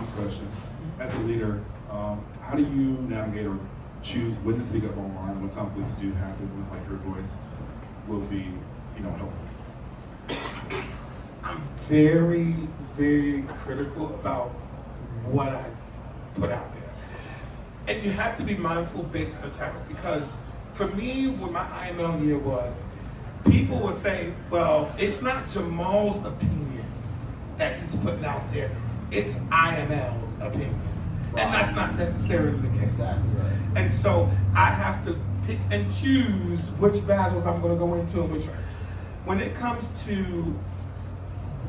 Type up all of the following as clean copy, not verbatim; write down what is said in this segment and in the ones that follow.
quick question. As a leader, how do you navigate or choose when to speak up online when conflicts do happen, when like your voice will be, helpful? I'm very, very critical about what I put out there. And you have to be mindful based on the title, because for me, what my IML year was, people would say, well, it's not Jamal's opinion that he's putting out there, it's IML's opinion. And that's not necessarily the case. Exactly right. And so I have to pick and choose which battles I'm going to go into and which ones. When it comes to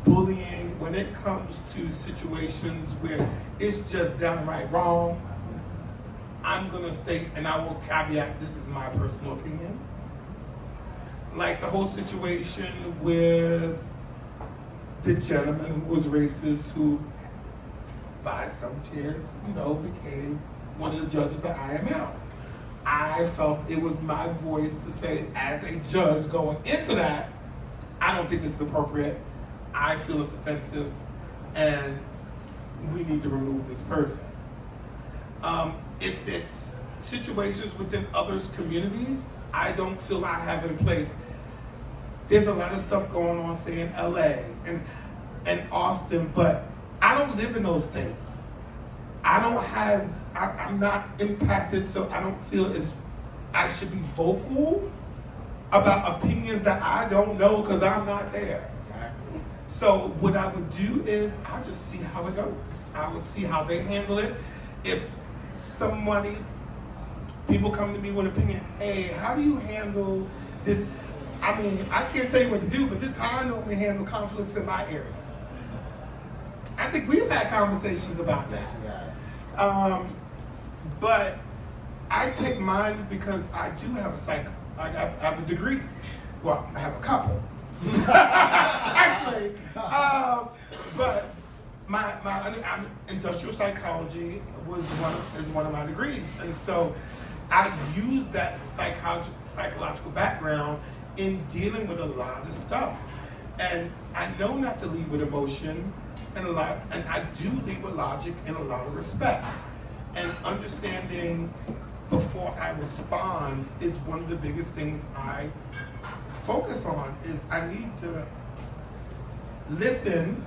bullying, when it comes to situations where it's just downright wrong, I'm going to state, and I will caveat, this is my personal opinion. Like the whole situation with the gentleman who was racist, who by some chance, became one of the judges at IML. I felt it was my voice to say, as a judge going into that, I don't think this is appropriate. I feel it's offensive, and we need to remove this person. If it's situations within others' communities, I don't feel I have in place. There's a lot of stuff going on, say in LA and Austin, but I don't live in those states. I'm not impacted, so I don't feel as I should be vocal about opinions that I don't know because I'm not there. Exactly. So what I would do is I'll just see how it goes. I would see how they handle it. If people come to me with an opinion, hey, how do you handle this? I mean, I can't tell you what to do, but this is how I normally handle conflicts in my area. I think we've had conversations about that. Yes, you guys. But I take mine because I do have I have a degree. Well, I have a couple. Actually. But I'm industrial psychology is one of my degrees. And so I use that psychological background in dealing with a lot of stuff. And I know not to lead with emotion and I do lead with logic in a lot of respects. And understanding before I respond is one of the biggest things I focus on. Is I need to listen,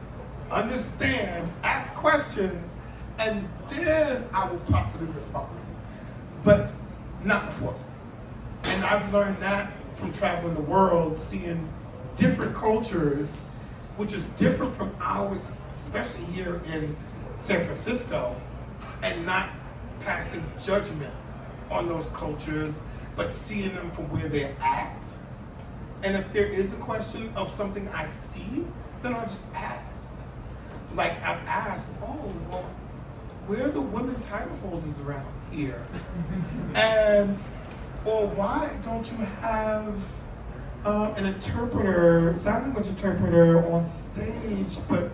understand, ask questions, and then I will possibly respond. But not before. And I've learned that from traveling the world, seeing different cultures, which is different from ours, especially here in San Francisco, and not passing judgment on those cultures, but seeing them for where they're at. And if there is a question of something I see, then I'll just ask. Like I've asked, well, where are the women title holders around here? Or why don't you have an interpreter, sign language interpreter on stage, but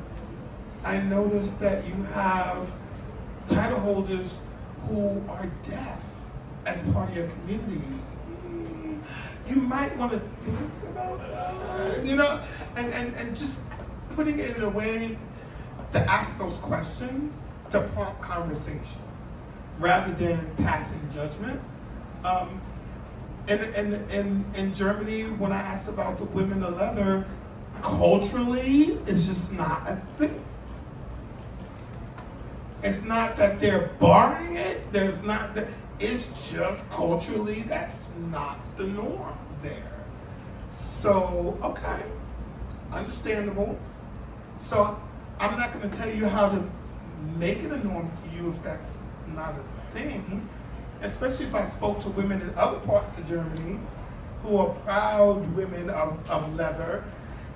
I noticed that you have title holders who are deaf as part of your community. You might want to think about that, and just putting it in a way to ask those questions to prompt conversation rather than passing judgment. In Germany, when I asked about the women of leather, culturally, it's just not a thing. It's not that they're barring it. It's just culturally that's not the norm there. So, okay, understandable. So I'm not going to tell you how to make it a norm for you if that's not a thing. Especially if I spoke to women in other parts of Germany who are proud women of leather.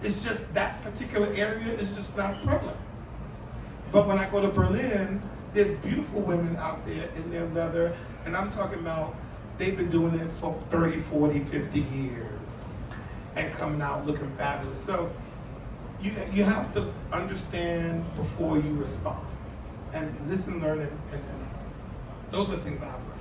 It's just that particular area is just not prevalent. But when I go to Berlin, there's beautiful women out there in their leather, and I'm talking about they've been doing it for 30, 40, 50 years and coming out looking fabulous. So you have to understand before you respond and listen, learn, and those are things I've learned.